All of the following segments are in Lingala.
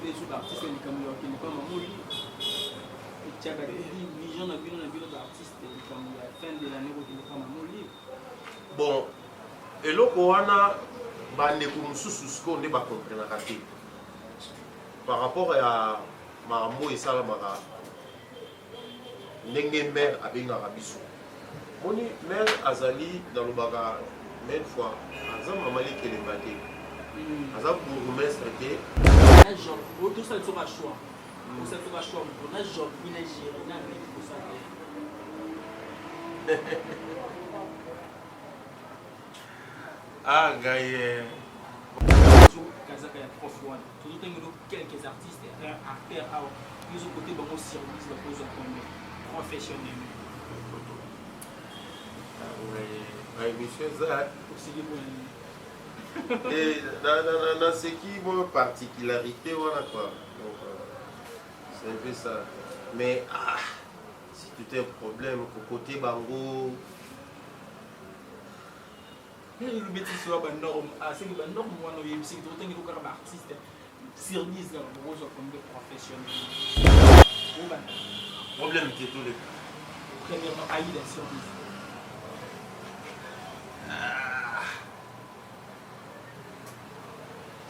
côté sur l'artiste et comme il est pas maman lui et tu as vision na bino d'artiste comme la fin de l'année où il est pas maman lui bon eloko wana bandeko mosusu siko nde bakomprenaka te par rapport à makambo esalamaka ndenge mare abengaka biso moni mare azali nalobaka mille fois aza mama lekelemba te aza bourgmestre te tout ça sera choix on a job il a géré na avec tout ça ah gaye Kazaka ya prof wana tozotenga quelques artistes acteurs awa ils ont côté bango service la pose comme professionnel ouais monsieur Zach aussi les bons et dans ce qui est particularité voilà quoi donc c'est un peu ça mais si tout est un problème côté bango il bêtise sur la norme c'est une norme moi non il c'est tout un gros artiste service là pour eux comme des professionnels problème qui est tout les premièrement aïda service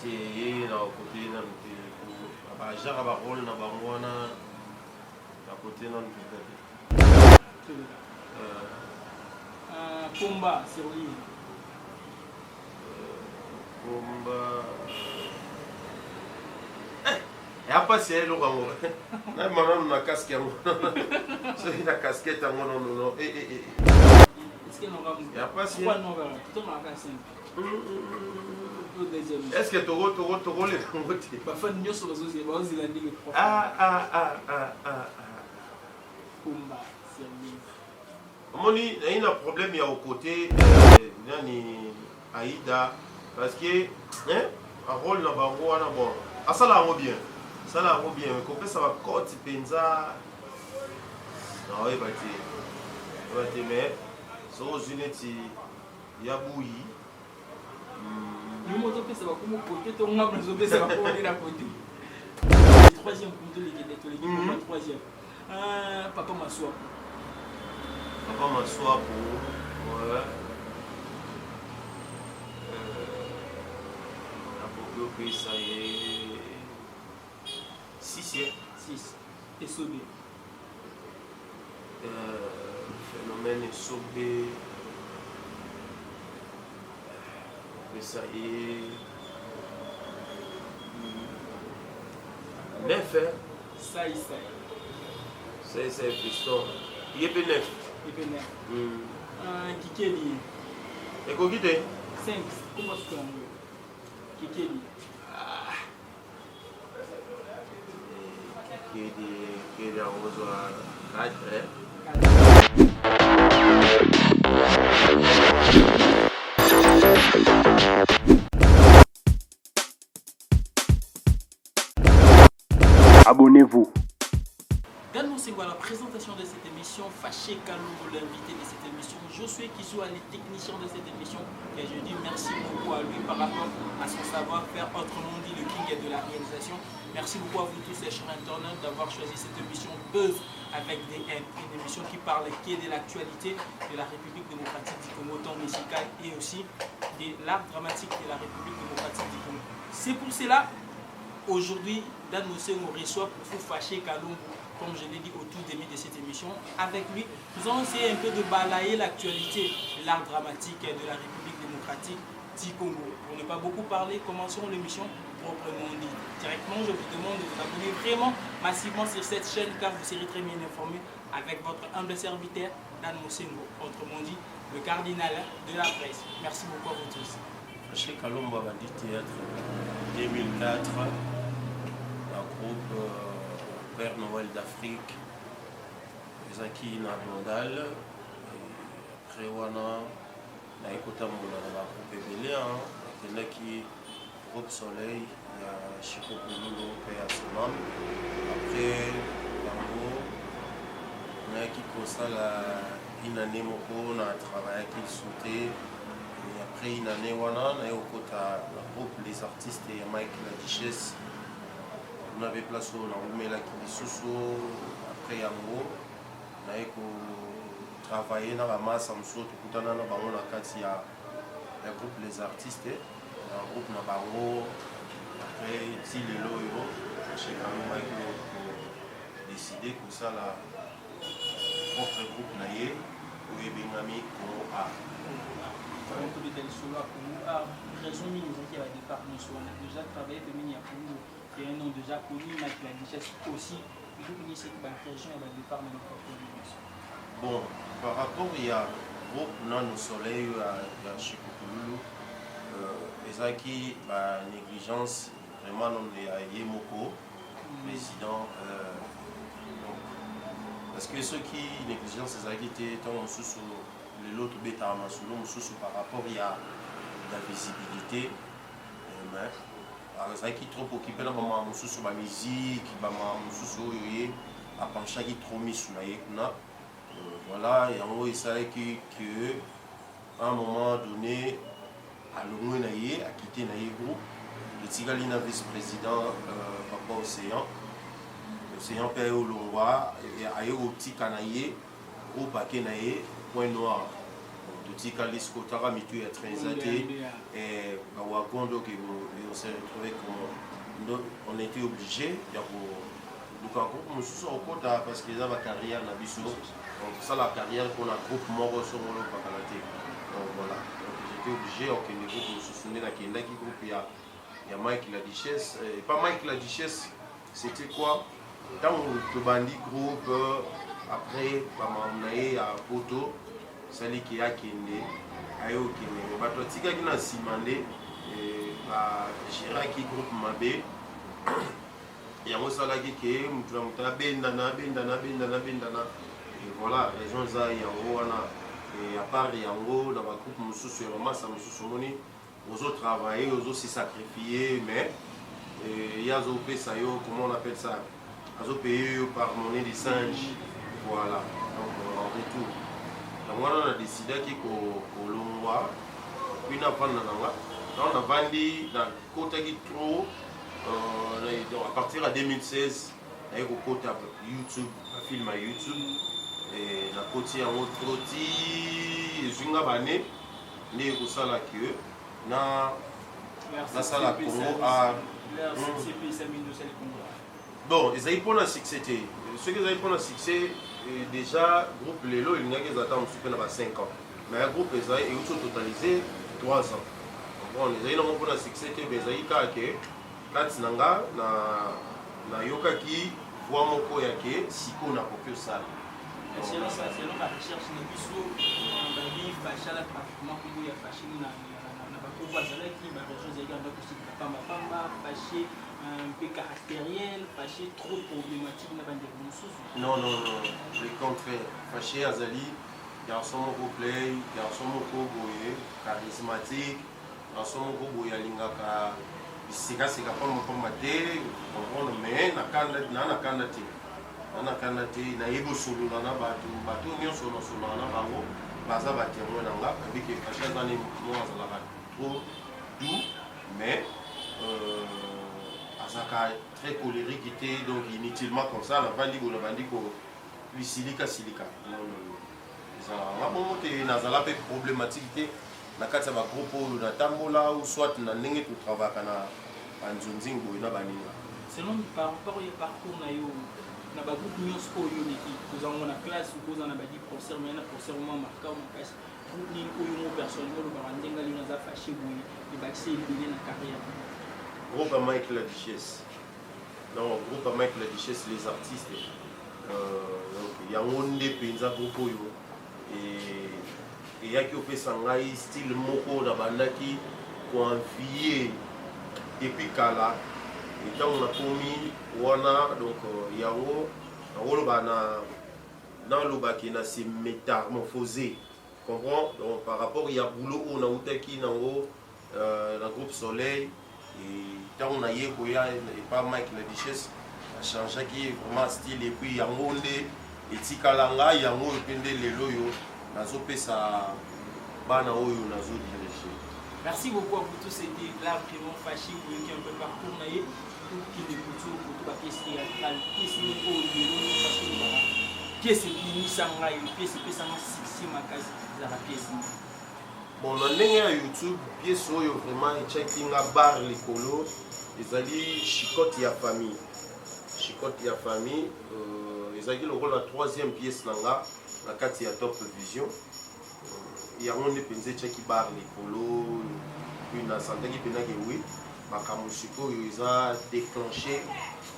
te na côté na te ba jara ba rôle na bango wana na côté na te combat service combat pas si elle aura na maintenant na casque yango c'est la casquette yango non est-ce qu'il y a pas si quoi non tout on a cassé est-ce que Togo les convoté parfois nous sommes aussi bazos il a dit le prof combat service moni il y a un problème il y a au côté nani Aïda parce que un rôle na bango wana bon ça la bien mais ça va côté penza non il va te mais so unity ya bouyi nous moto pesa ba comme côté to nga bezo pesa ba ko na côté troisième pour les troisième papa Maswa pour ouais que ça y est 6 et Sobé phénomène Sobé que ça y est 9 ça c'est piston il est 9 Kikeli et quoi qui t'es 5 comment est-ce qu'on Kikeli Kikeli a rejoint 4 Abonnez-vous. Dan Mosengo à la présentation de cette émission, Fâché Kalongo, l'invité de cette émission, Josué Kizou, les techniciens de cette émission, et je dis merci beaucoup à lui par rapport à son savoir-faire, autrement dit le king de la réalisation. Merci beaucoup à vous tous les chers internautes d'avoir choisi cette émission Buzz avec des N, une émission qui parle de l'actualité de la République démocratique du Congo, tant musical et aussi de l'art dramatique de la République démocratique du Congo. C'est pour cela, aujourd'hui, Dan Mosengo reçoit pour vous Fâché Kalongo. Comme je l'ai dit au tout début de cette émission, avec lui, nous allons essayer un peu de balayer l'actualité de l'art dramatique de la République démocratique du Congo. Pour ne pas beaucoup parler, commençons l'émission proprement dit. Directement, je vous demande de vous abonner vraiment massivement sur cette chaîne car vous serez très bien informés avec votre humble serviteur, Dan Mosengo, autrement dit, le cardinal de la presse. Merci beaucoup à vous tous. Chez Kalomba Bandi Théâtre 2004, un groupe Père Noël d'Afrique, les acquis na Blondal, après wana na ekota mona na groupe ebele qui groupe Soleil ya Chico Kululo pe ya Sonam après bango na qui kosala une année moko na travail qui sauté et après une année wana na ekota na groupe les artistes et Mike la Duchesse on avait place au Naoumela Kibisoso, après Yango, on a travaillé dans la masse en dessous, tout le temps dans il y a un groupe Les Artistes, un groupe Nabango, après si les loyaux, chez Kamima qui ont décidé que ça, la propre groupe Naye, où il y a Bengami comme A. Raison qui a départ, nous avons déjà travaillé pour Mini Apollo, qui est un nom déjà connu, mais qui a déjà aussi, il faut que cette région et le départ de notre population. Bon, par rapport il y a groupe Nano Soleil à Chikoukoulou, Ezaki, la négligence, vraiment, on est à Yemoko, président. Parce que ceux qui négligence, Ezaki était sous l'autre bêta, par rapport il y a la visibilité. Ezaki trop occupé dans la musique, à pencher qui trop mis sur la. Voilà, et en gros, il savait qu'à un moment donné, à l'Oumounaye, à quitter Naye Groupe, le Tigalina vice-président Papa Océan, l'Océan Père Olongwa, et à Petit Canaye, au paquet Naye, Point Noir. Le Tigalis Kotara Mitu est très athée, et Gawagondo, on s'est retrouvé comme on était obligé, donc on se sent au quota parce qu'ils ont ma carrière dans Bissou. Donc ça la carrière qu'on a groupe Moro sur mon Pakalate. Donc voilà. Donc j'étais obligé au Kénégo de me souvenir dans quel groupe il y a Mike la Duchesse. Et pas Mike la Duchesse, c'était quoi? Dans le bandit groupe, après, on a à Poto, celle qui a Kende, Ayo Kende. Bato Tika qui n'a Simandé, Chiraki groupe Mabé. Il y a un salarié qui est bendana. Et voilà, les gens ça Yango et à part Yango dans ma groupe Moussou sur le masse Moussou Moni, aux autres travailler, aux autres se sacrifier, mais il y a des Sayo, comment on appelle ça? Ils ont payé par monnaie des singes. Voilà, donc en retour. Donc on a décidé qu'on l'envoie, puis on a vendu dans le côté qui trop. À partir de 2016, il y a un côté YouTube, un film à YouTube. Et la côté en autre côté, je suis abonné, mais il y a la salle à Congo à. Bon, ils ont eu un succès. Ceux qui ont eu un succès, déjà, le groupe Lelo, il y a des attentes de 5 ans. Mais le groupe, ils ont totalisé 3 ans. Bon, ils ont eu un succès, ils ont eu kati nanga na yokaki voix moko yake siko na kopio sala. C'est là la recherche de biso babi fashala pratiquement comme il y a fâché na ba bazala qui ba région zega donc aussi pamba fâché un peu caractériel, fâché trop problématique na bande mususu. Non, le contraire. Fâché azali garçon moko play, garçon moko boye charismatique, garçon moko boye alingaka c'est pas ma thé, mais na kandati na yebo solo na bato nyonso na solo na bango baza batémoin na nga avec que fashion dans les mois azalaka trop doux mais azaka très colérique était donc inutilement comme ça na bandi ko silika non ça va monter nazala pe problématique na kati ya bagroupe oyo na tambola ou soit na ndenge totravaillaka na banzonzingo na baninga. Selon par rapport au parcours na yo na bagroupe nyonso oyo niki kozango na classe ou kozana badi concert mais na concert mo marquant na classe groupe ni oyo mo personnellement lo barandenga li naza fâché boye et baxé éliminé na carrière. Groupe à Mike la Duchesse. Non, groupe à Mike la Duchesse les artistes. Donc yango nde penza groupe oyo et yaki opesa ngai style moko na bandaki koenvier depuis kala et tant on a commis wana donc yango ngoloba na lobaki na se métamorphosé comprends donc par rapport ya boulot on a utaki nango na groupe Soleil et tant on a yé koya et pas Mike la Duchesse a changé qui vraiment style et puis yango nde etikala ngai yango epende lelo yo nazopesa bana oyo nazo diriger. Merci beaucoup à vous tous, c'était là vraiment fâché pour qui un peu parcours naïe pour qui l'écoute pièce théâtrale, pièce pièce limisanga pièce pesanga succès makasi za pièce. Bon, na ndenge ya YouTube pièce oyo vraiment etiaki nga bar likolo ezali chicote ya famille. Chicote ya famille ezali lokola la troisième pièce nanga na kati ya Top Vision. Yango nde penza etiaki bar likolo puis na santaki penaki oui makambo sikoyo eza déclenché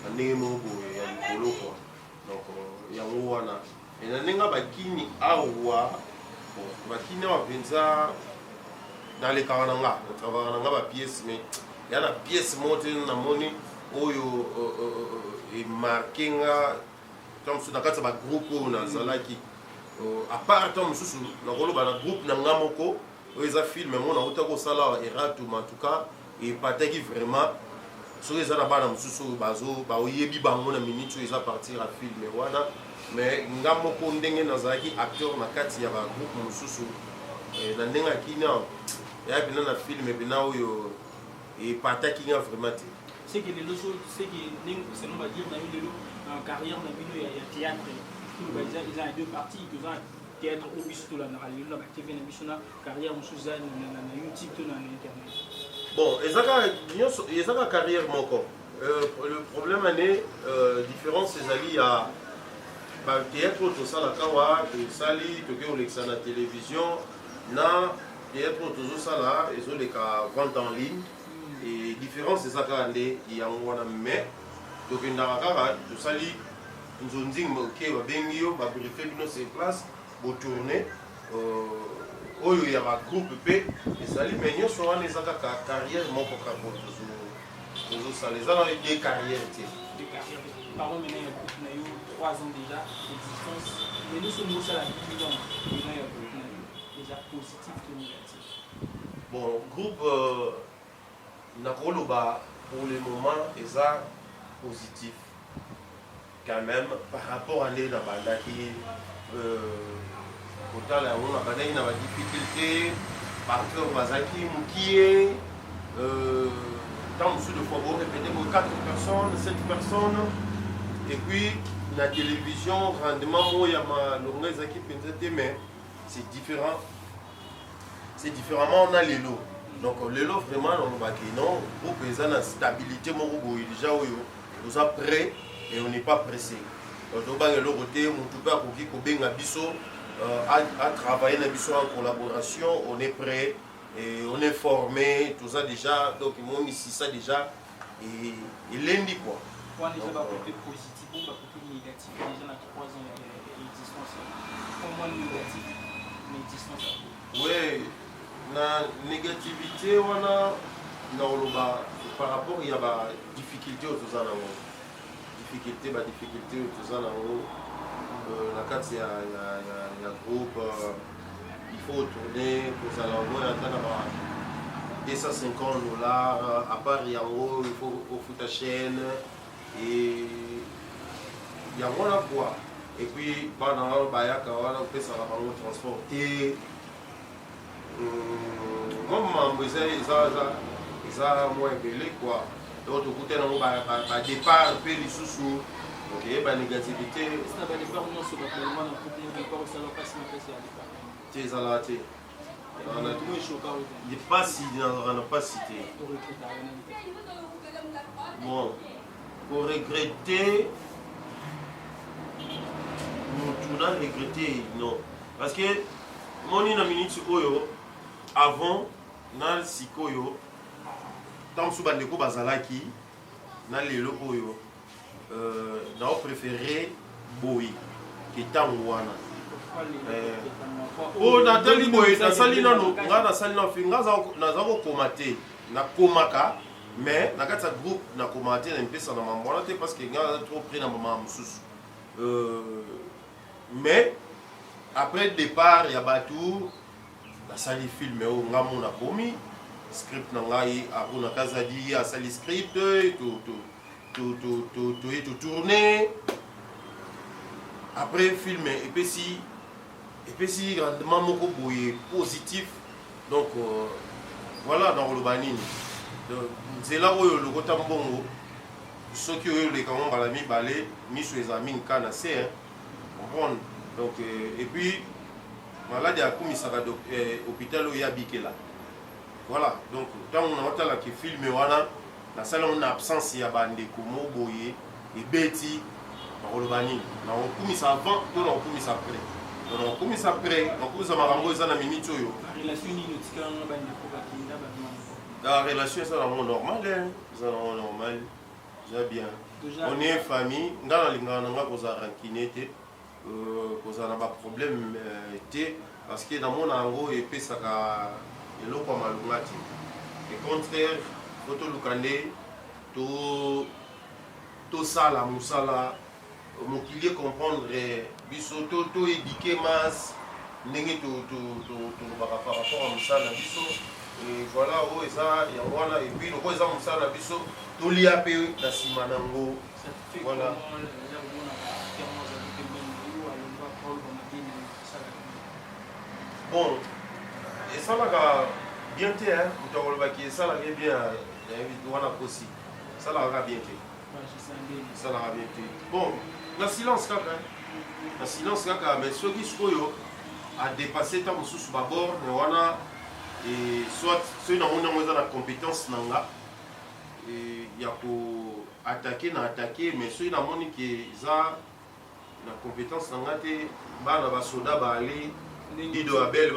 na ndenge moko ya likolo quoi. Donc yango wana na ndenge bakini awa bakini awa penza dans les karananga travaillant ba pièce mais il y a la pièce montée na moni oyo et marqué nga comme sur nakati ba groupe na zalaki à part tom susu na kolo ba na groupe na ngamoko oyo film mo na uta ko sala eratu en tout cas et pataki vraiment so eza na bana mususu bazo ba oyebi bango na minute so eza partir à film wana mais ngamoko ndenge na zalaki acteur na kati ya ba groupe mususu na ndenga kina ya bina na film bina oyo et pataki nga vraiment te c'est que les autres c'est que c'est on va dire dans une carrière dans une théâtre ils ont deux parties ils ont théâtre au bisto là na TV na biso na carrière musuza na YouTube to na internet. Bon ezaka carrière moko le problème est différence ezali ya ba théâtre to sala kawa to sali to ke olexa na télévision na théâtre to sala ezoleka vente en ligne et différence ezaka nde yango wana mais to kendaka kaka to sali nzonzing ke babengi yo ba briefer bino sur place bo tourner oyo ya ba groupe pe ezali mais nyonso wana ezaka carrière moko kako tozo sala ezala des carrières te par exemple il y a 3 ans déjà d'existence mais nous sommes aussi à la plus longue il y a déjà positif que négatif. Bon groupe nakoloba pour le moment eza positif quand même par rapport à l'année bandaki autant là on a bandaki na ba difficulté parfois bazaki mukie tant de fois vous répétez 4 personnes 7 personnes et puis la télévision rendement moya ma longueur zaki pensé mais c'est différent c'est différemment on a les lots donc les lots vraiment on va que non pour que la stabilité mon déjà nous a prêt et on n'est pas pressé donc on va le côté mon tout pas pour qui kobenga biso à travailler na biso en collaboration on est prêt et on est formé tout ça déjà donc mon ici ça déjà et lundi quoi on est déjà côté positif ou côté négatif déjà dans 3 ans d'existence au moins négatif mais existence ouais la négativité wana na oloba par rapport il y a ba difficulté aux tous ana difficulté aux tous ana la carte ya groupe il faut tourner pour ça la attendre $250 à part yango il faut au foot chaîne et il y a voilà quoi et puis pendant bayaka wana pesa la bango transporter mambo eza moins belé quoi donc écoutez non ba départ pe lisusu ok ba négativité ça va départ non sur le moment dans couple de départ ça va passer mais c'est à départ tu es à la tête on a tout choqué il pas si on n'a pas cité bon pour regretter nous on regretter non parce que mon ina minute oyo avant na sikoyo tant sous bandeko bazalaki na lelo oyo na préféré boy qui tango wana natali boye nasali nano nga nasali na fi naza kokomate na komaka mais na kati ya groupe na komate na mpesa na mambo wana te parce que nga trop pris na mama mosusu mais après départ ya batu nasali film oyo nga mona komi script na ngai abuna kazadi asali script to tourner après film epesi rendement moko boye positif donc voilà dans le banini nzela oyo lokota mbongo ceux qui ont les canons à la mi-balé, mis sur les amis, en assez, comprendre. Donc, et puis, malade à commissaire hôpital où il y a biqué là. Voilà, donc, quand on a là qui filme, voilà, la salle en absence, il y a bandé, comme Boye, et Betty, dans le bani. On commissaire avant, tout on commissaire après. On commissaire après, on commissaire marambo, ça n'a minute. La relation, c'est normal, hein. C'est normal. Déjà bien. On est famille, on a rankinete, on a pas problème parce que dans mon ango et puis ça a le pas mal ngati. Et contraire, photo lukande to sala musala mon client comprendre biso to éduquer mas ndenge to par rapport à musala biso. Et voilà, oh, et ça, et voilà, et puis, nous avons ça, la biso, tout l'IAP, la Simanango. Voilà. Bon, et ça, là, bien fait, hein, vous avez ça, là, bien, voilà, aussi. Ça, là, bien fait. Ça, là, bien fait. Bon, le silence, caca, le silence, caca, mais ceux qui sont à dépasser tant sous ce bord, voilà. Et soit ceux qui ont la compétence il y a pour attaquer mais ceux qui ont la compétence la soda aller Dido Abel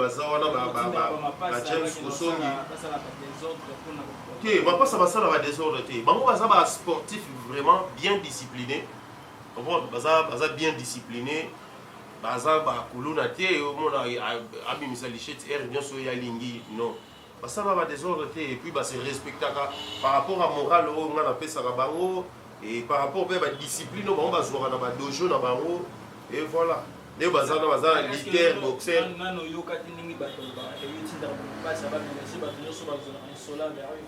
James Kosongi va pas ça va désordre sportif vraiment bien discipliné bien discipliné baza ba kuluna te omona abi misalichette er bien so ya lingi non ça va désordre te et puis ba se respecter par rapport à moral on a pesa bango et par rapport à discipline on va jouer na ba dojo na bango et voilà les baza leader boxer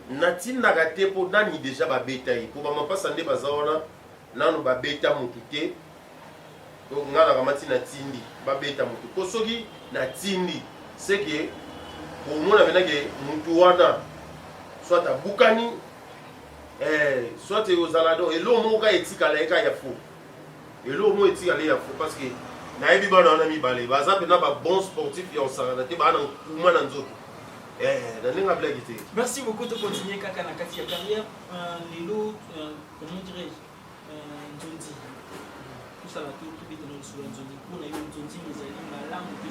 natinda ka te po nani déjà ba betaille pour ba pasa nde baza wana nanu ba beta mutute nga na kamati na tindi babeta mutu ko soki na tindi c'est que pour moi na venake mutu wana soit abukani soit ozalado elo moka etikala eka ya fo elo mo etikala ya fo parce que na yebi bana na mibale baza pena ba bon sportif ya osala te bana kuma na nzoto na ninga blague te. Merci beaucoup de continuer kaka na kati ya carrière lelo comment dirais-je Nzondi ça va tout vite dans le soin Nzondi pour na yo Nzondi ezali malamu pe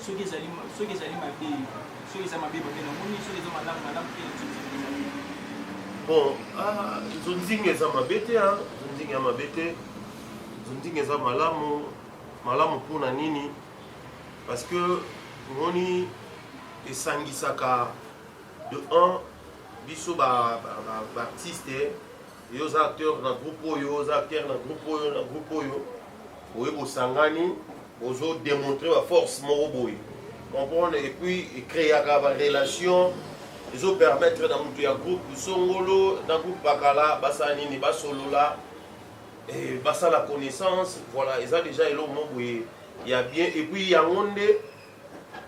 soki ezali mabe soki ezali mabe bote na moni soki ezali malamu pe Nzondi bon Nzondi eza mabe te Nzondi ya mabe te Nzondi eza malamu mpona nini parce que moni esangisaka de 1 biso ba artiste et aux acteurs dans le groupe oyo, aux acteurs dans le groupe oyo, oui, vous sangani, vous avez démontré la force moroboy. Comprendre et puis créer une relation, ils ont permettre dans le groupe Songolo, dans le groupe Bakala, Bassanini, Basolola, et Bassa la connaissance, voilà, ils ont déjà le mot il y a bien et puis il y a monde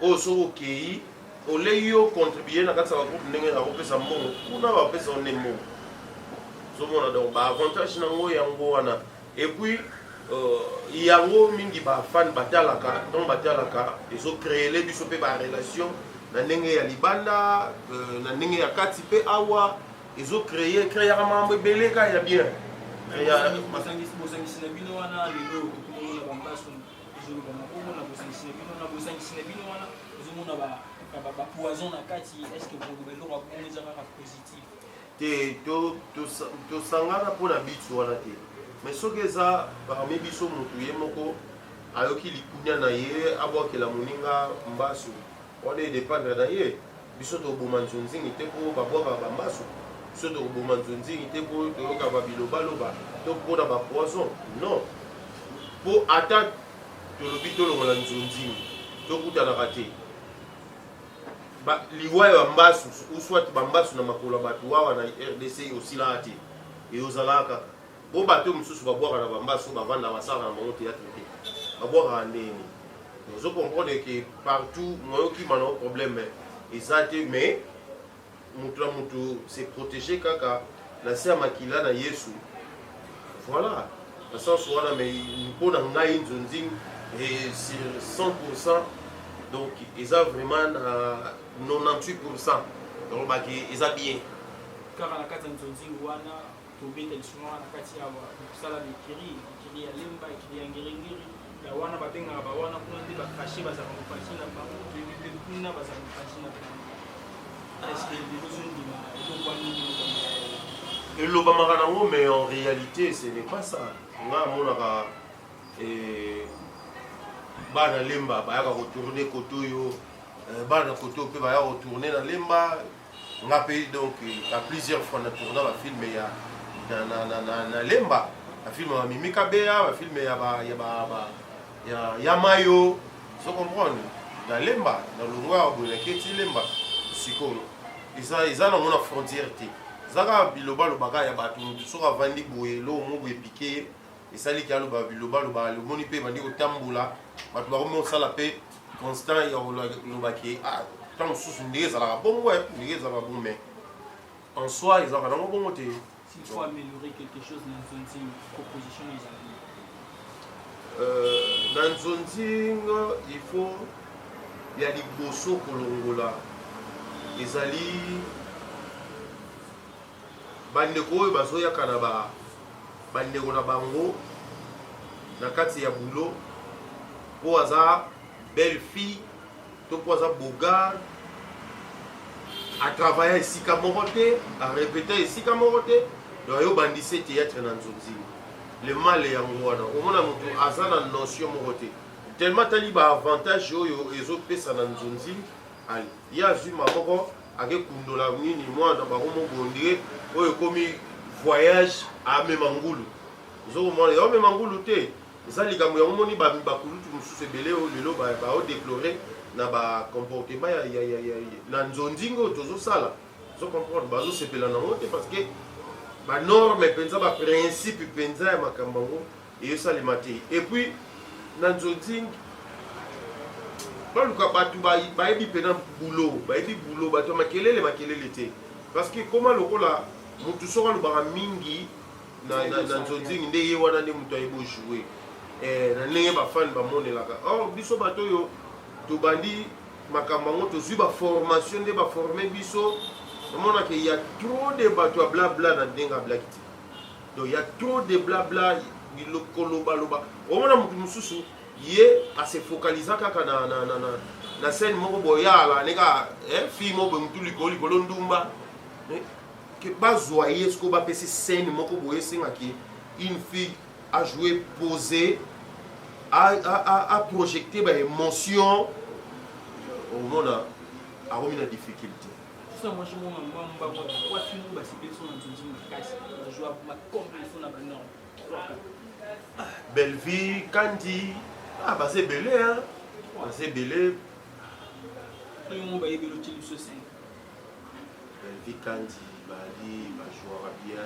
aussi au pays, au lieu contribuer dans le groupe n'engagé à repérer sa mot, on a repéré son mot. Donc avantage nango yango wana et puis yango mingi ba fan batalaka donc batalaka ils ont créé les biso pe ba relation na ndenge ya libanda na ndenge ya kati pe awa ils ont créé mambo beleka ya bien ya bosangisi na bino wana lelo tukomona bambaso ezolo bamako na bosangisi na bino na bosangisi na bino wana ezomona ba poison na kati est-ce que vous belo ba komeza ka positif tosangana mpona biso wana te mais soki eza parmi biso motu ye moko ayoki likunya na ye abwakela moninga mbasu wana edépendre na ye biso toboma nzonzingi te mpo babwaka bambasu biso toboma nzonzingi te mpo toyoka babilobaloba to mpona bapoison non mpo ata tolobi tolongola nzonzingi tokutanaka te liwa ya mbasu ou soit bambasu na makolo bato wawa na RDC osila ate et ozalaka bo bato mosusu babwaka na bambasu bavanda basala na bango théâtre te babwaka ndeni ozo comprendre que partout moyoki mana problème eza te mais mutu na mutu se protéger kaka na se ya makila na Yesu Voilà. Dans le sens où on a mais pour dans Naïn Zonzing et sur 100%, donc ils ont vraiment 98%. Donc ils ont bien. Car à la carte Zonzing wana tobeta lisuma na kati ya kusala bikiri ya lemba ikiri ya ngirengiri la wana babenga ba wana kuna ndi bakashi baza kompashi na ba kuna baza kompashi na ba est-ce que les besoins de et l'Obama mais en réalité ce n'est pas ça. Bana lemba bayaka retourner kotoyo bana koto pe baya retourner na lemba nga pe donc il y a plusieurs fois na tourner la film ya na lemba la film ya Mimika Bea la film ya Mayo so comprendre na lemba na longwa bola keti lemba sikono isa na mona frontière te zaka biloba lobaka ya bato soka vandi boye lo mo boye piqué et ça li ki aloba biloba loba le moni pe bandi kotambola bato bakomi osala pe constant ya lobaki tant sous ndenge ezalaka bongo ndenge ezalaka bon mais en soi ezalaka nango bongo te. S'il faut améliorer quelque chose dans Zonzing, proposition dans Zonzing il faut il y a des bosso kolongola ezali bandeko oyo bazoyaka na bandeko na bango na kati ya boulot po aza belle fille to po aza bogar atravaille esika moko te arépéte esika moko te donc ayo bandise théâtre na Zonzing le mal yango wana omona moto aza na notion moko te tellement tali baavantage oyo ezopesa na Zonzing ali ye azwi maboko ake kundola nini mwana bakomo bondire oyo ekomi voyage amema ngulu ozokomona yo amema ngulu te eza likambo yango moni bakulutu mosusu ebele oyo lelo baodeplore na bacomportement na Zonzing oyo tozosala ozocomprendre bazosepela nango te parce que banorme mpenza baprincipe mpenza ya makambo yango eyosalema te et puis na Zonzing baluka bato bayebi mpena boulot bayebi boulot bato ya makelele te parce que koma lokola motu soko alobaka mingi na Zonzing nde ye wana nde moto ayebi ojoue na ndenge bafani bamonelaka or biso bato oyo tobandi makambo yango tozwi baformation nde baforme biso omonaka ya trop de bato ya blabla na ndenge ablaki te donc ya trop de blabla kolobaloba omona motu mosusu ye ase focalisa kaka na scène moko boyala neka fille moko mutu likolo ndumba ke bazwa ye siko bapesi scène moko boye esengaki une fille a joué posé a projeté baémotion omona akomi na difficulté. Ça moi je m'en quoi film basipeli so na Zonzing makasi na joie makombe so na banor Belle Vie Kandi c'est belé hein c'est belé tout le monde va y belé tu ce sein Belle Vie Kandi bali jouera bien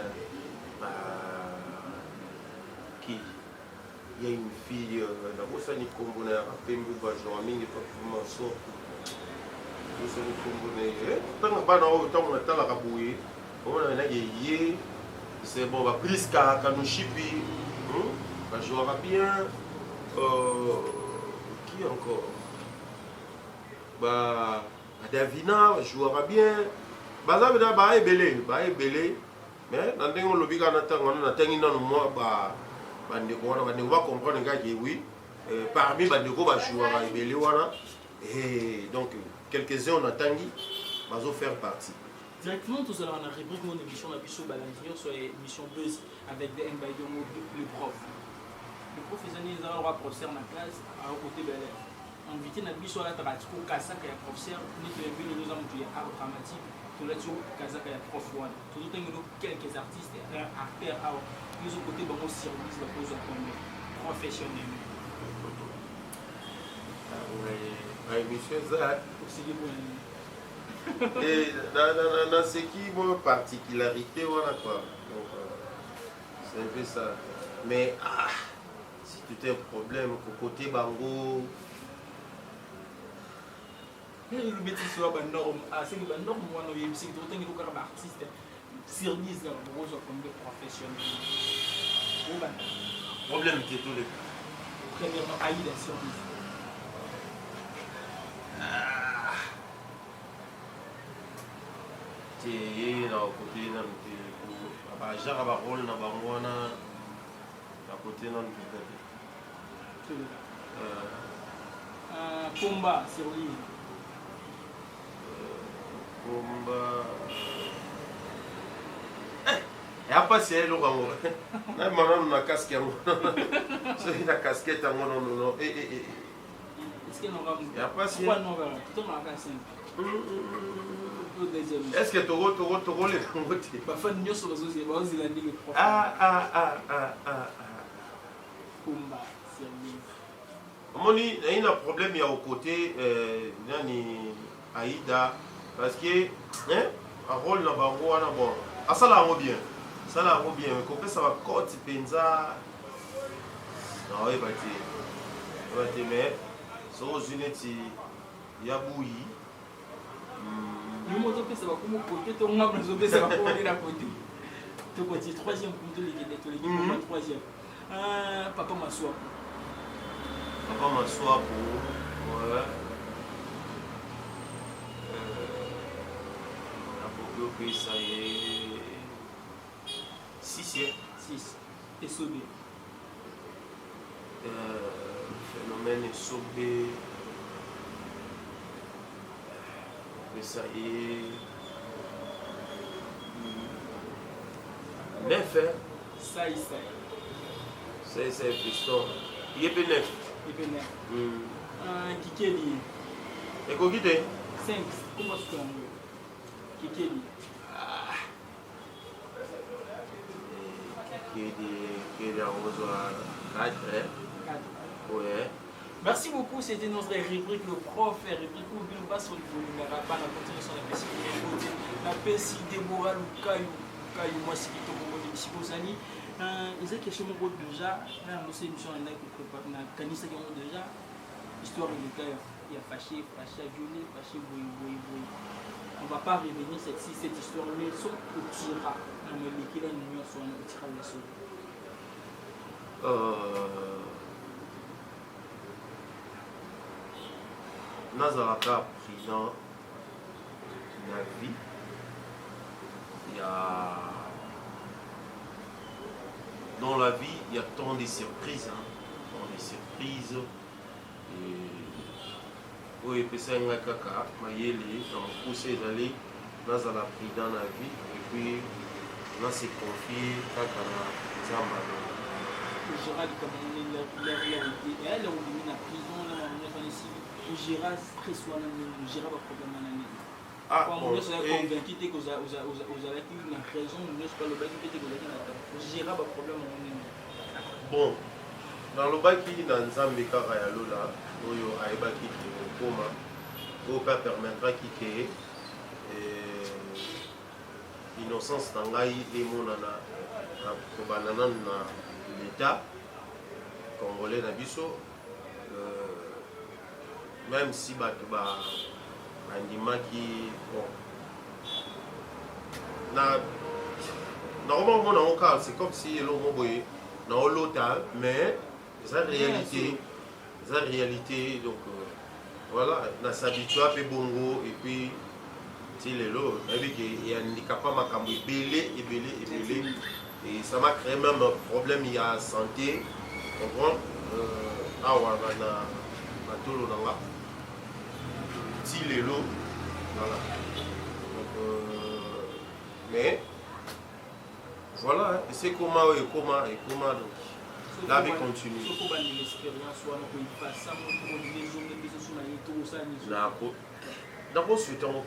qui il y a une fille na bosani kombo na pembe ba jouera mingi performance bosani kombo na tanga bana o tanga na tala ka boye on a ye c'est bon va Priska Kanushipi va jouera bien. Qui encore Davina jouera bien. Bazabeda belé mais dans des lobby on va comprendre que oui parmi bandeko ba jouera belé wana et donc quelques-uns on attend bazo faire partie. Directement tout cela on a rubrique mon émission la biso balandier sur émission Buzz avec des Mbaïdomo le prof. Le professeur il a un professeur dans la classe à côté de l'élève. Invité na biso la tabatiko kasaka ya professeur ni te mbilo nous avons tué art dramatique tout là sur kasaka ya prof one. Tout autant quelques artistes acteurs à nous au côté bon service la pose comme professionnel. Oui, monsieur ça aussi les bonnes. Et dans ce qui est particularité voilà quoi. Donc c'est un peu ça. Mais si tout est un problème côté bango le métier soit ba norme c'est ba norme moi no yebisi tout autant que artiste service là pour comme professionnel. Problème qui est tout le Premièrement, Aïda survie. C'est là au côté d'un peu. J'ai un rôle dans Bangwana. À côté d'un peu. Combat survie. Combat. Et après, c'est elle, on a une casquette. C'est une casquette, non. Est-ce qu'elle aura et après, c'est. Est-ce que tu as les côtés? Combat survie. Moni, il y a un problème au côté Aïda. Parce que, un rôle dans Bangwana, bon. Ah, ça l'a bien. Ça l'a bien. Mais ça va côté Penza. Non, il va te. Mais, sur les unités, il y a bouilli. Nous avons fait ça comme côté, tout le monde a fait ça comme côté. Tout côté, troisième pour tous les l'équipe, troisième. Papa Massoua. Papa Massoua pour. Ouais. Puis ça y est. 6. Et Sobé. Phénomène Sobé. Puis ça y est. 9. Ça y est. C'est piston. Il est peu 9. Kikeli. Et quoi qui t'es 5. Comment est-ce qu'on Kikeli. Qui est à 4. Ouais. Merci beaucoup, c'était notre rubrique le prof, rubrique où nous passons le volume, la continuer sur la PC, la PC Déborah, le Caillou, moi c'est qui tombe au début de l'année. Ils ont question déjà, nous sommes émission en live pour préparer, Kanisa qui ont déjà, histoire de l'État, il y a fâché, violé, fâché, boui. On ne va pas revenir cette histoire-là, sauf au Tira. Mais l'équipe là, nous sommes au Tira de la Nazaraka, président de la vie, il y a dans la vie, il y a tant de surprises. Et oui, puis c'est un caca, Mayele, on pousse d'aller dans la président de la vie, et puis on s'est confié à Zamba. Gérald, comme on est elle est revenue en prison, Gérald Pressois, Gérald a problème à l'année. Quand on est convaincu que vous avez une raison, nous ne sommes pas le bac qui est Gérald a problème à l'année. Bon, dans le bac qui est dans Zambé Karayalo, là, où il y a un bac qui est au coma, où il permettra qu'il y ait innocence dans l'État congolais d'Abisso. Même si normalement c'est comme si dans l'OTAN, mais c'est la réalité, donc voilà, on s'habitue à faire bongo et puis il y a un handicap et ça m'a créé même un problème, il y a santé, comprends voilà. Donc, mais voilà, c'est comment donc la vie continue. D'abord, souhaitons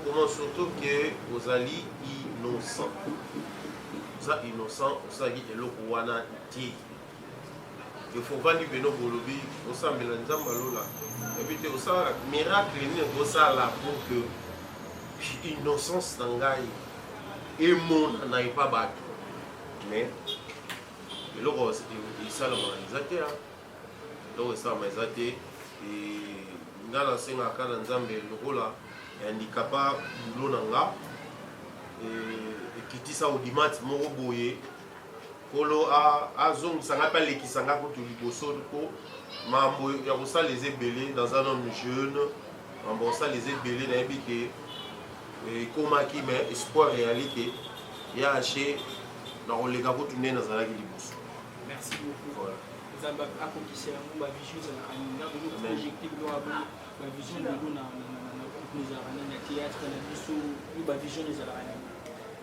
comment surtout que vous allez innocent. Vous êtes innocent, vous allez il faut valider Beno Bolobi, au sein de l'Anzambalola. Et puis, au sein miracle, au sein là pour que l'innocence n'engaille et le monde n'aille pas battre. Mais, le rose, il s'est réalisé. Le ça m'a exaté. Et dans la scène à Kananzambe, le rôle est handicapé, l'onanga. Et qui dit ça au dimanche, mon boye. kolo azongisa mpe alekisanga kutu liboso po mambo ya kosala les ebele dans un homme jeune mambo kosala les ebele nayebi ke ekomaki mais espoir eyali te ya ache na koleka kutu nde nazalaki liboso. Merci beaucoup. Nzambe akokisa yango bavision ezalaka ninga projecte biloko bavision lelo na théâtre na biso bavision ezalaka nini?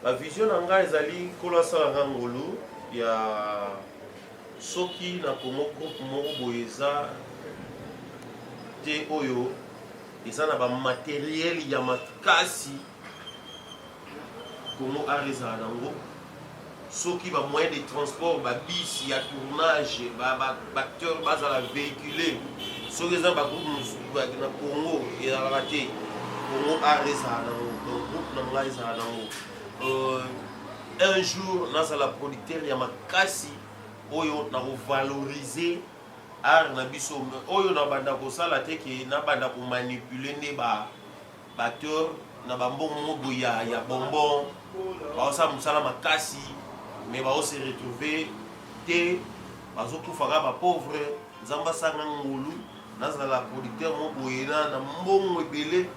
Bavision na ngai ezali kolo asalanga ngolu ya soki na Congo groupe moko boye eza te oyo eza na bamateriel ya makasi Congo art ezala nango soki bamoyen de transport babisi ya tournage baacteur bazala véhiculé soki eza bagroupe na Congo ezalaka te Congo art ezala nango donc groupe na ngai ezala nango un jour nazala producteur ya makasi oyo na kovaloriser art na biso oyo na banda kosala te ke na banda komanipuler nde baacteur na bambongo boye ya bonbon baosala mosala makasi mais baose retrouver te bazokufaka bapauvre nzambe asanga ngolu nazala producteur mo boye na mbongo ebele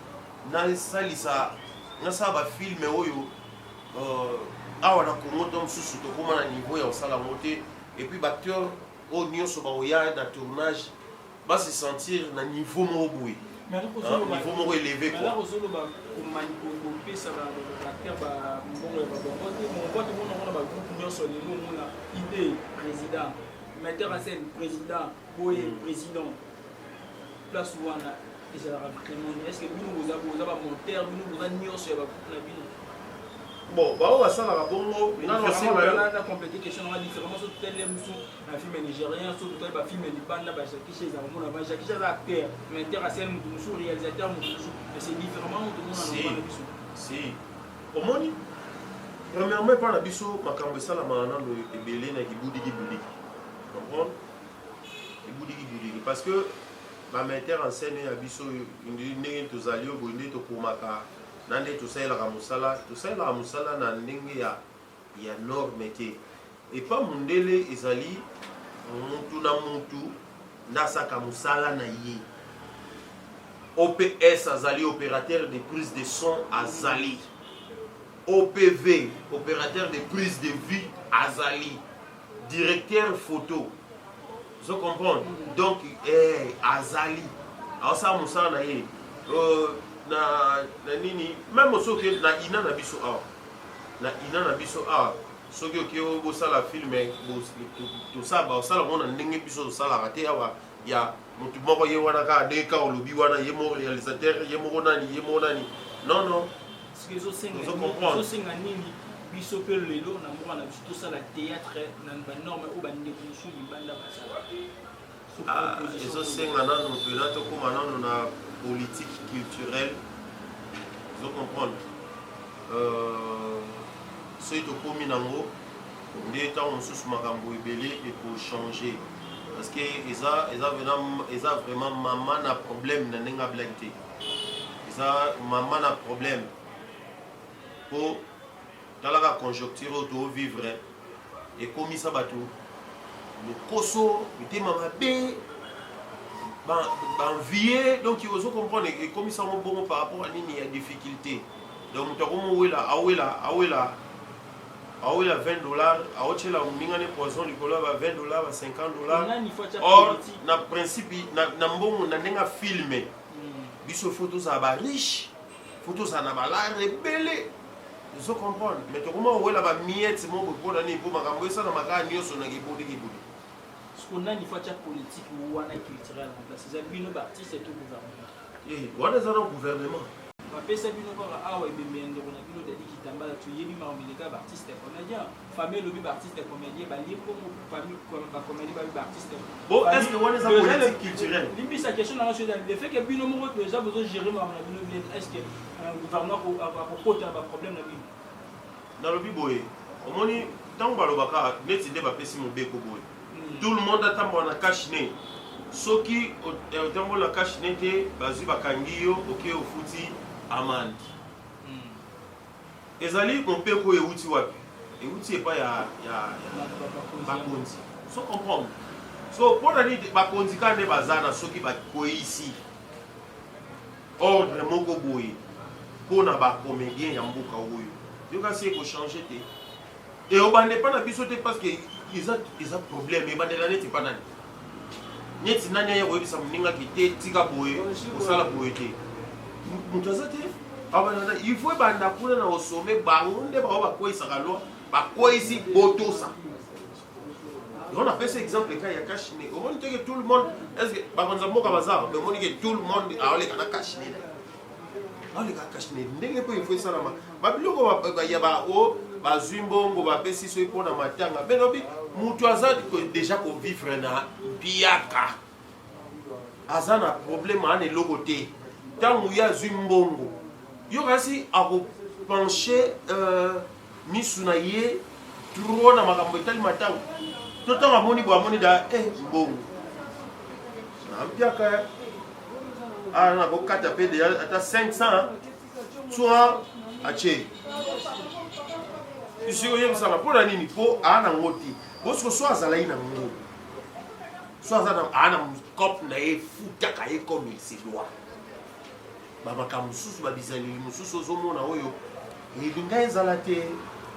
nasala bafilme oyo awa na Congo to mosusu tokóma na niveau ya kosala yango te et puis baacteur oyo nyonso baoya na tournage base sentir na niveau moko boye niveau moko élevé quoi. Kopesa baacteur bambongo ya babongo te mongo te monango na bagroupe nyonso lelo omona idée président metteur en scène président boye président place wana ezalaka vraiment est ce que bino boza bamonteur bino boza nyonso ya bagroupe na bino? Bon, bah on va ça là bongo. On a complété question on a différemment sur tel un film nigérien sur tel un film libanais bah Jackie Chez on a Jackie Chez acteur mais intéressé nous réalisateur mais c'est différemment tout le monde en si au moni premièrement par la biso makambo ça la mana no ebele na kibudi comprendre kibudi parce que ma metteur en scène ya biso ndenge tozali obonde to komaka nande tosalelaka mosala na ndenge ya norme te epa mundele ezali mutu na mutu ndasaka mosala na ye OPS azali opérateur de prise de son azali OPV opérateur de prise de vue azali directeur photo vous comprenez donc azali asa mosala na ye na nini même soki na ina na biso awa soki oki bosala filme tosala mona ndenge biso tosalaka te awa ya motu moko ye wana kaka nde ka olobi wana ye moko réalisateur ye moko nani non ozosenga nini biso mpe lelo na mboka na biso tosala théâtre na banorme oyo bandeko mosusu libanda basala ezosenga nano mpena tokóma nano na politique culturelle, vous comprenez. Ce qui est au Minango, les temps on sous makambo ebele et pour changer. Parce que ils a vraiment maman a problème na nenga blague. Ils a maman a problème pour dans la conjoncture auto vivre et comme ça bateau. Le koso, le thème mabé envier donc il faut comprendre et comme ça mon bon par rapport à nini ya difficulté donc tu comme awela $20 aochela mingane poisson likolo ba $20 ba $50 or na principe na mbongo na ndenga filmer biso photos za ba riche photos za na ba la rebelle vous comprendre mais tu comme awela ba miette mon bo na ni bo makambo ça na makani nyonso na kibodi on a une fois politique ou on a culturel en place. C'est un artiste et tout gouvernement. On est dans le gouvernement. Après ça, on a un bébé, on a vu des qui t'emballent, tu y es mis en milieu artiste et comédien. Famille le but artiste et comédien, bah lié pour famille comme comédien, bah artiste. Bon, est-ce que on est dans la politique culturelle? Limite sa question dans le fait que Bino Moro déjà besoin de gérer ma est-ce que un gouvernement a propos d'un problème dans le biboé. Au moins, tant que balobaka, net idée va passer mon béco boy. Tout le monde attend na cache-nez. Ceux qui ont la cache-nez, bazi bakangiyo, ok, au fouti amande. Ezali on peut ko euti wapi. et où tu pas ya bakonzi so comprendre so pour aller bakonzi quand ne bazana ceux qui va quoi ici ordre moko boye pour na ba comédien ya mboka oyo yo kasi ko changer te et au bande pas na biso te parce que ils ont problème et bande la net pas nani net nani ya webisa mninga kite tika boye osala boye te mutaza te abana il faut banda kuna na osome bangonde ba ba ko isaka lo ba ko isi botosa. On a fait cet exemple quand il y a Kachine. On dit que tout le monde, est-ce que par exemple mais on dit que tout le monde a les gars Kachine. Ah les gars Kachine. N'est-ce pas il faut ça là ma. Babiloko ba ya ba o ba zumbongo ba pesi so ipona matanga. Benobi mutu azadi déjà ko vivre na biaka. Azana problème ane logoté. Tangu ya zumbongo. Yo kasi a ko pencher misuna ye trop na makambo etali matanga. Tout le temps, amoni da bon. Nampiaka ah na boka tapé déjà à 500 soit ache. Tu sais que ça va pour la nini pour ana ngoti. Parce que soit ça là ina ngo. Soit ça ana cop na e futa ka e comme il se doit. Baba kamususu babizali mususu zo mona oyo. Elinga ezalate.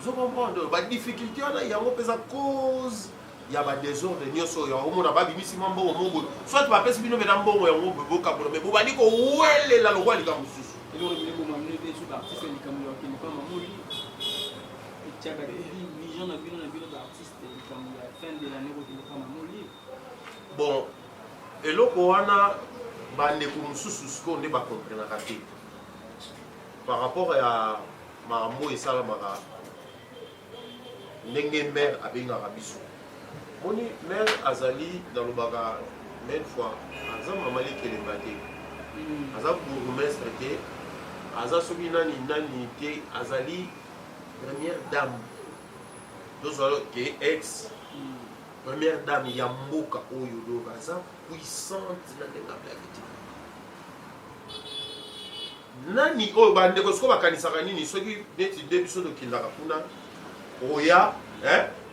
Zo comprendre ba difficulté ona yango pesa cause il y a des désordres nyoso ya omona ba bimisi mambo ombo soit ba pesi bino bena mbongo ya ngombe boka bono me bobali ko wele la lwa lika mususu elo le bo mamne be su artiste lika mo ki ni pa mamoli et tiaga vision na bino d'artiste comme la fin de l'année ko ni pa mamoli bon eloko wana bande ko mususu sko nde ba comprendre ka te par rapport à mambo esala maka ndenge mère abenga biso. Moni mère azali dans le baga même fois aza mamali kele bate aza bourgmestre te aza soki nani te azali première dame dozalo ke ex première dame ya mboka oyo do aza puissante na ndenga blague nani oyo bandeko siko bakanisaka nini soki neti nde biso tokendaka kuna oya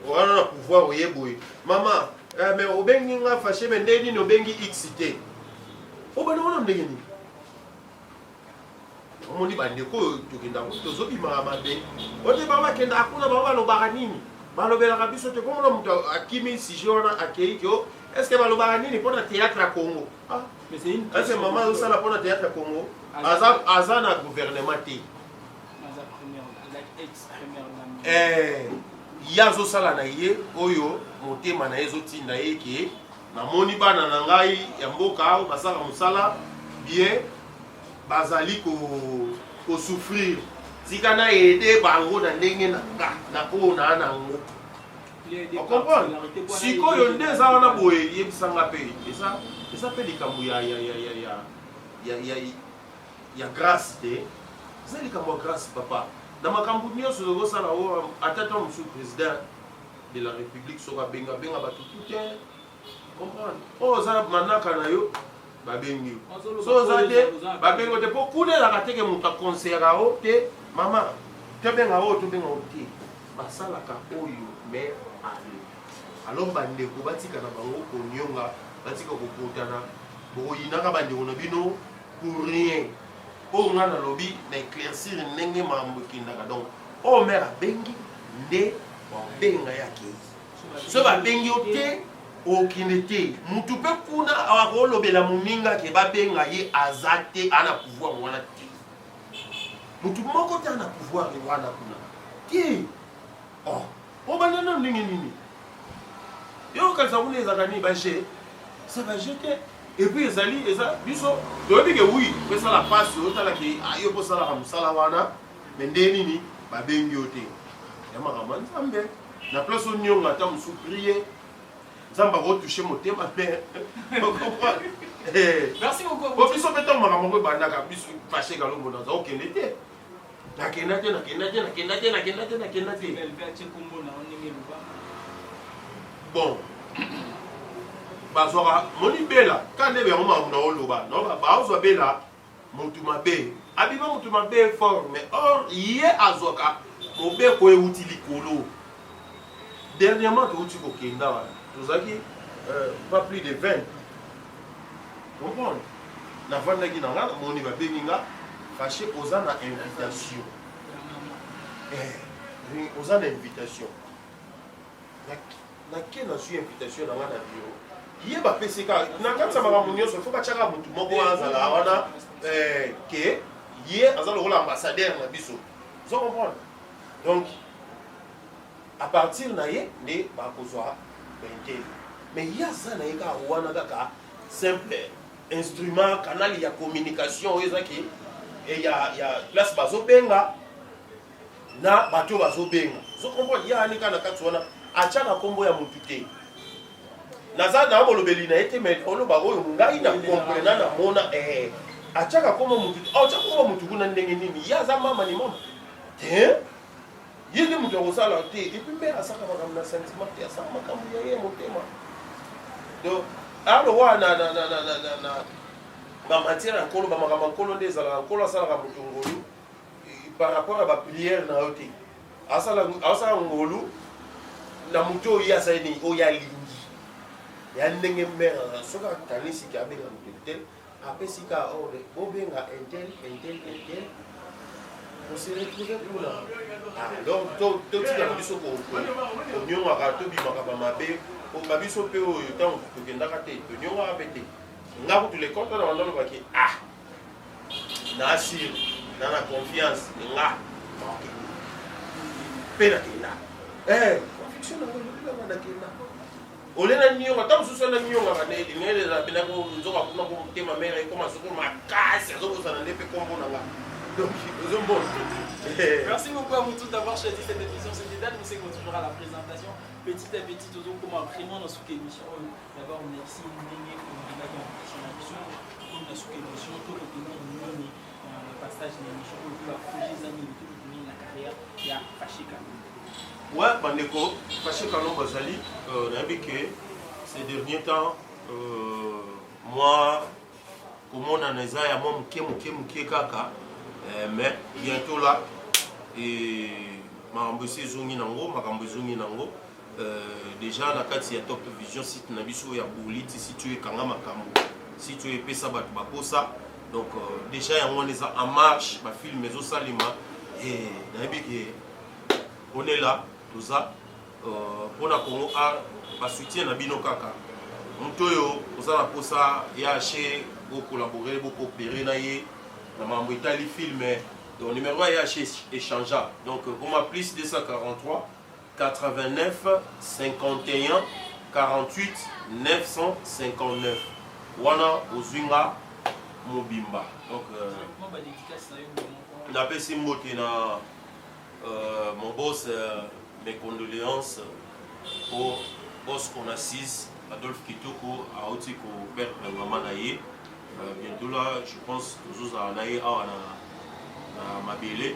on a pouvoir oyeboye maman mais obengi nga fâché mais ndeni no bengi excité obana wana ndenge ni omoni bandeko tokenda tozobima mabe ote baba kenda akuna baba lobaka nini balobelaka biso te komona mutu akimi sujet wana akei kyo est-ce que balobaka nini mpona théâtre à Congo mais c'est une est-ce que maman osala mpona théâtre à Congo aza na gouvernement te yazo sala na ye oyo motema na yezo tinda yeke na moni bana na ngai ya mboka o basala musala bien bazali ko souffrir tika na aider bango na ndenge na ko na nango on comprend siko yo ndeza wana boye yebisanga pe esa pe likambo ya grâce te c'est likambo grâce papa. Dans ma campagne, je vais vous attendre monsieur le président de la République soka benga tout comprendre. Oh ça manaka na yo ba bengi. So ça te ba bengo te pour couler la kate ke muta conseiller o te maman te benga o te benga o te. Ba sala ka oyo mais ale. Alors bande ko batika na bango ko nyonga batika ko kotana bo yinaka bande ona bino pour rien. Oh on a le lobby d'éclaircir n'enge mambo kindaka donc oh mère bengi nde benga yake so ba bengi ote o kinete mutu pe kuna awako lobela muninga ke ba benga ye azate ana pouvoir wana te mutu moko te ana pouvoir wana kuna ki oh banana ndenge nini yo kalisa kuna ezakani ba je ça va jeter. Et puis ezali eza biso dobi ke oui pe ça la passe otala ke ayo po sala ka musala wana mais ndeni ni ba bengi ote ya makambo nzambe na place onyonga ta musu prier nzamba ko toucher motema pe merci beaucoup ko biso beto makambo ko banda ka biso fâché ka longo na za okende te nakenda te bon bazwaka moni bela kande be ngoma muna oloba no bazwa bela mutu mabe abiba mutu mabe fort mais or ye azwaka mobe ko euti likolo Dernièrement, tu as pas plus de 20. Comprendre? Navandaki nanga, moni va béninga, fâché aux ans à invitation. Aux ans d'invitation. Naké na su invitation dans la bureau. Yé ba PCK, na quand ça m'a monio, il faut pas tchaka mutu moko azala wana que yé azala rôle ambassadeur na biso. Vous comprenez? Donc à partir na yé ne ba kozwa bentel. Mais il y a ça na yeka wana kaka simple instrument canal ya communication ezaki et il y a place bazo benga na bato bazo benga. Vous comprenez? Il y a anika na katwana achana kombo ya mutu te. Naza na bolobeli na ete mais oloba oyo ngai na comprendre na mona achaka kombo mutu achaka kombo mutu kuna ndenge nini ya za mama ni mama te yindi mutu osala te et puis mère asaka makambo na sentiment te asaka makambo ya ye motema donc alors wana na ba matière nkolo ba makambo nkolo nde ezala nkolo asala ka mutu ngolu par rapport à ba prière na yote asala ngolu na mutu oyo asala ni oyo alingi ya ndenge mère soka tanisi ki abenga mutu tel apesika ore bobenga intel on se retrouve pour là donc to tika biso ko nyonga ka to bimaka ba mabe o babiso pe oyo tango tokendaka te to nyonga apete ngaku tous les comptes na wandalo baki na assure na confiance nga pena kina conviction na na kina olena nyonga tango susu na nyonga ka ne ngele za bina ko nzoka kuna ko tema mera ko masoko makasi zo ko sana lepe kombo na nga. Donc, bon. Merci beaucoup à vous tous d'avoir choisi cette émission. C'était Dan Moussé qui toujours à la présentation. Petit à petit, tout comment vraiment dans cette émission. D'abord, merci Ndenge pour l'émission. Comme dans cette émission, tout le le passage de l'émission, tout la projet amis, tout la carrière, il y a Fâché Kalombo. Ouais, Bandeko, Fâché Kalombo Bazali, on a vu que ces derniers temps, moi, comme on a des aïe, moi, mouké kaka. Mais bientôt là, et Marambosé Zongi Nango, déjà la carte Top Vision site Nabiso ya Boulit, situé Kangama Kambo, situé Pesa Baposa. Donc déjà on est en marche, ma film Mezo Salima et on est là, tout ça. Pour la Congo A, ma soutien Nabino Kaka. Montoyo, on a Posa, Yaché, beaucoup collaborer, beaucoup coopérer naïe. Dans Italie film, le numéro est échangeable. Donc, on m'a plus 243 89 51 48 959. Wana Ozunga Mobimba. Donc, on appelle ce mot mon boss, mes condoléances au boss qu'on assise, Adolphe Kitoko, à Otiko, père Mamanaye. Bientôt là, je pense que nous allons aller à Mabélé.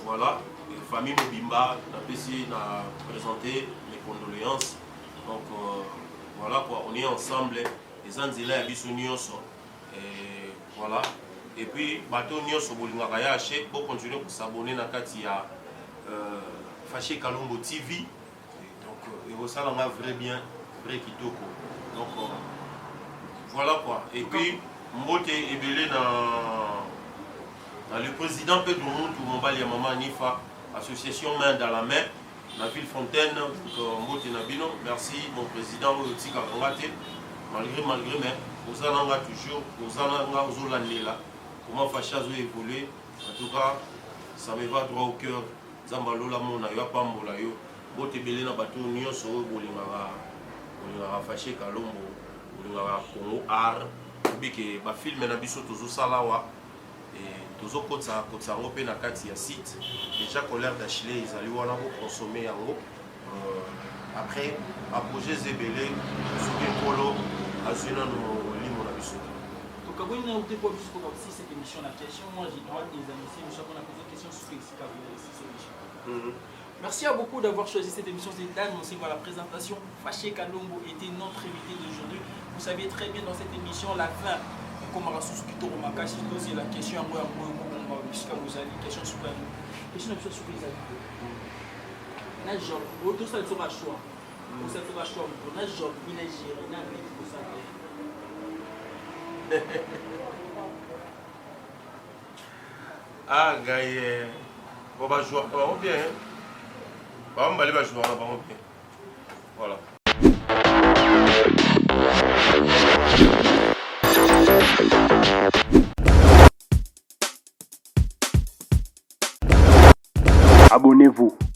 Voilà, famille Mobimba, on a présenté mes condoléances. Donc voilà quoi, on est ensemble. Les Anzila et Bissonions. Voilà. Et puis, bateau Nyos au Bolingaya, pour continuer pour s'abonner à Katia Fâché Kalombo TV. Donc, ça, on a vrai bien, vrai Kitoko. Donc, voilà quoi. Et puis, Mbote est belé dans le président Pedro Moutou Mombali Maman Nifa, association main dans la main, la ville Fontaine, Mbote Nabino. Merci mon président Tika Kongate. Malgré, mais vous en avez toujours, vous en avez là. Comment Facha a évolué. En tout cas, ça me va droit au cœur. Zambalo la mona, yo pambola yo. Mbote belé na bateau Nyonso, Bolingara Fâché Kalombo. Congo art que ba film na biso tozo salawa et tozo kotsa ngo pe na kati ya site déjà colère d'Achille ils allaient wana ko consommer yango après apogée zebele soki polo azuna no limo na biso donc quand on a opté pour cette émission la question moi j'ai droit des amis nous sommes on a posé question sur cette émission. Merci à beaucoup d'avoir choisi cette émission. C'est Dan Moussé pour la présentation. Fâché Kalombo était notre invité d'aujourd'hui. Vous savez très bien dans cette émission, la fin, comme on a sous c'est la question à moi, puisque vous avez question sur les habitudes. na job auto ça sera choix pour ça sera choix pour na job ina gérer na vie pour ça ah gars on va jouer bien on va aller jouer bien voilà. Abonnez-vous.